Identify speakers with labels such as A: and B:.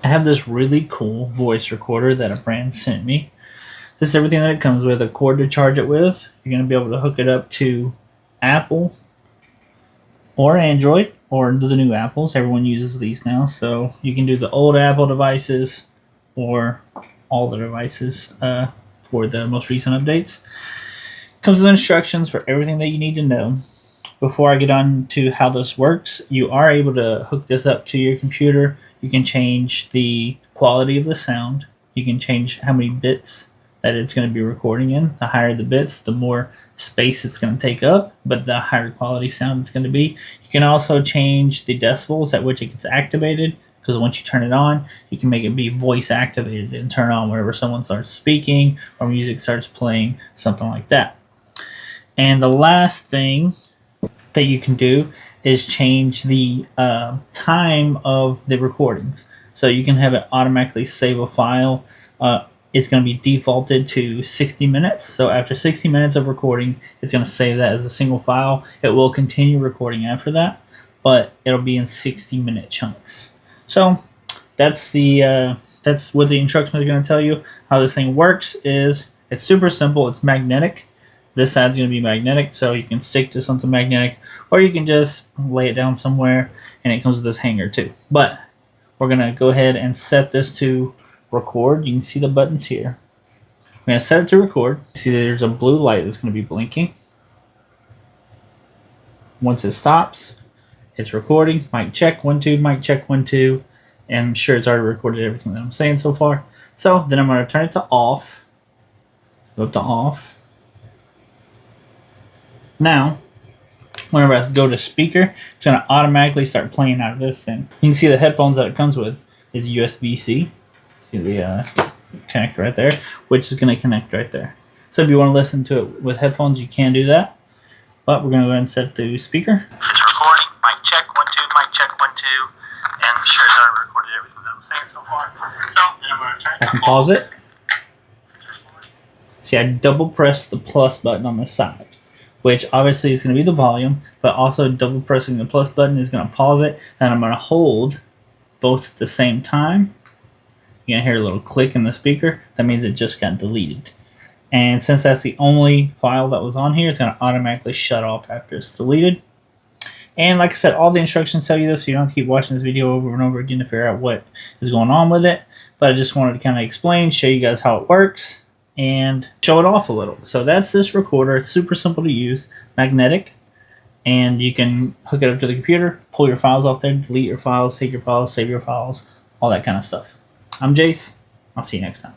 A: I have this really cool voice recorder that a brand sent me. This is everything that it comes with: a cord to charge it with. You're going to be able to hook it up to Apple or Android or the new Apples. Everyone uses these now, so you can do the old Apple devices or all the devices for the most recent updates. Comes with instructions for everything that you need to know. Before I get on to how this works, you are able to hook this up to your computer. You can change the quality of the sound. You can change how many bits that it's going to be recording in. The higher the bits, the more space it's going to take up, but the higher quality sound it's going to be. You can also change the decibels at which it gets activated, because once you turn it on, you can make it be voice activated and turn on whenever someone starts speaking or music starts playing, something like that. And the last thing that you can do is change the time of the recordings. So you can have it automatically save a file. It's going to be defaulted to 60 minutes. So after 60 minutes of recording, it's going to save that as a single file. It will continue recording after that, but it'll be in 60-minute chunks. So that's what the instructions are going to tell you. How this thing works is it's super simple. It's magnetic. This side's going to be magnetic, so you can stick to something magnetic, or you can just lay it down somewhere, and it comes with this hanger too. But we're going to go ahead and set this to record. You can see the buttons here. I'm going to set it to record. See, there's a blue light that's going to be blinking. Once it stops, it's recording. Mic check, 1 2, mic check, 1 2. And I'm sure it's already recorded everything that I'm saying so far. So then I'm going to turn it to off. Go up to off. Now, whenever I go to speaker, it's going to automatically start playing out of this thing. You can see the headphones that it comes with is USB-C. See the connector right there, which is going to connect right there. So if you want to listen to it with headphones, you can do that. But we're going to go ahead and set it to speaker.
B: It's recording. Mic check, 1 2, mic check, 1 2. And I'm sure it's already recorded everything that I'm saying so far. So then I'm going to turn it.
A: I can pause it. See, I double press the plus button on the side, which obviously is going to be the volume, but also double pressing the plus button is going to pause it, and I'm going to hold both at the same time. You're going to hear a little click in the speaker. That means it just got deleted. And since that's the only file that was on here, it's going to automatically shut off after it's deleted. And like I said, all the instructions tell you this, so you don't have to keep watching this video over and over again to figure out what is going on with it. But I just wanted to kind of explain, show you guys how it works, and show it off a little. So that's this recorder. It's super simple to use, magnetic, and you can hook it up to the computer, pull your files off there, delete your files, take your files, save your files, all that kind of stuff. I'm Jace. I'll see you next time.